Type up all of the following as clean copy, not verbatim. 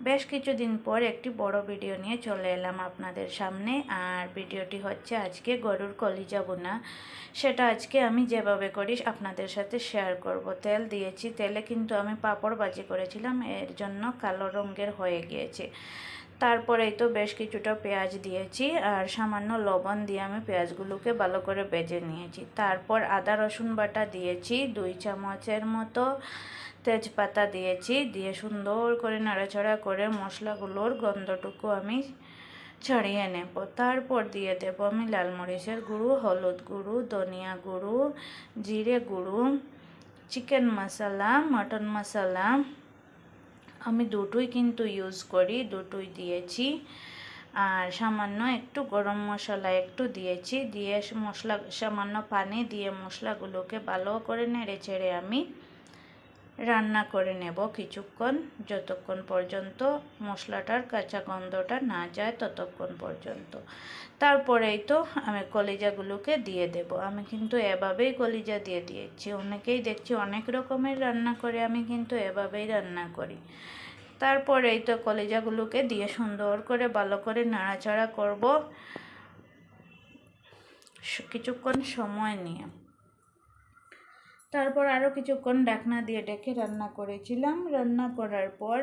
বেশ কিছুদিন পর একটি বড় ভিডিও নিয়ে চলে এলাম আপনাদের সামনে। আর ভিডিওটি হচ্ছে আজকে গরুর কলিজা বোনা। সেটা আজকে আমি যেভাবে করি আপনাদের সাথে শেয়ার করব। তেল দিয়েছি, তেলে কিন্তু আমি পাঁপড় ভাজি করেছিলাম, এর জন্য কালো রঙের হয়ে গিয়েছে। তারপরেই তো বেশ কিছুটা পেঁয়াজ দিয়েছি আর সামান্য লবণ দিয়ে আমি পেঁয়াজগুলোকে ভালো করে ভেজে নিয়েছি। তারপর আদা রসুন বাটা দিয়েছি 2 চামচের মতো, তেজপাতা দিয়েছি, দিয়ে সুন্দর করে নাড়াচাড়া করে মশলাগুলোর গন্ধটুকু আমি ছাড়িয়ে নেব। তারপর দিয়ে দেব আমি লাল মরিচের গুঁড়ো, হলুদ গুঁড়ো, ধনিয়া গুঁড়ো, জিরে গুঁড়ো, চিকেন মশলা, মটন মশলা। আমি দুটোই কিন্তু ইউজ করি, দুটোই দিয়েছি। আর সামান্য একটু গরম মশলা একটু দিয়েছি, দিয়ে মশলা সামান্য পানি দিয়ে মশলাগুলোকে ভালো করে নেড়ে চেড়ে আমি রান্না করে নেব কিছুক্ষণ, যতক্ষণ পর্যন্ত মশলাটার কাঁচা গন্ধটা না যায় ততক্ষণ পর্যন্ত। তারপরেই তো আমি কলিজাগুলোকে দিয়ে দেব। আমি কিন্তু এভাবেই কলিজা দিয়ে দিয়েছি। অনেকেই দেখছি অনেক রকমের রান্না করে, আমি কিন্তু এভাবেই রান্না করি। তারপরেই তো কলিজাগুলোকে দিয়ে সুন্দর করে ভালো করে নাড়াচাড়া করব কিছুক্ষণ সময় নিয়ে। তারপর আরও কিছুক্ষণ ঢাকনা দিয়ে ঢেকে রান্না করেছিলাম। রান্না করার পর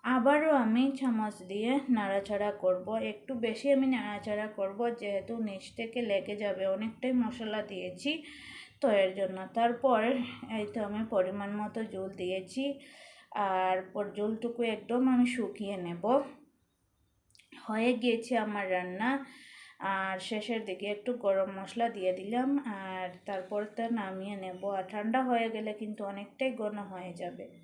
আবারও আমি চামচ দিয়ে নাড়াচাড়া করব। একটু বেশি আমি নাড়াচাড়া করব, যেহেতু নিচ থেকে লেগে যাবে, অনেকটাই মশলা দিয়েছি তো এর জন্য। তারপর এই তো আমি পরিমাণ মতো জল দিয়েছি, আর জলটুকু একদম আমি শুকিয়ে নেব। হয়ে গিয়েছে আমার রান্না। আর শেষের দিকে একটু গরম মশলা দিয়ে দিলাম, আর তারপর তা নামিয়ে নেব। আর ঠান্ডা হয়ে গেলে কিন্তু অনেকটাই ঘন হয়ে যাবে।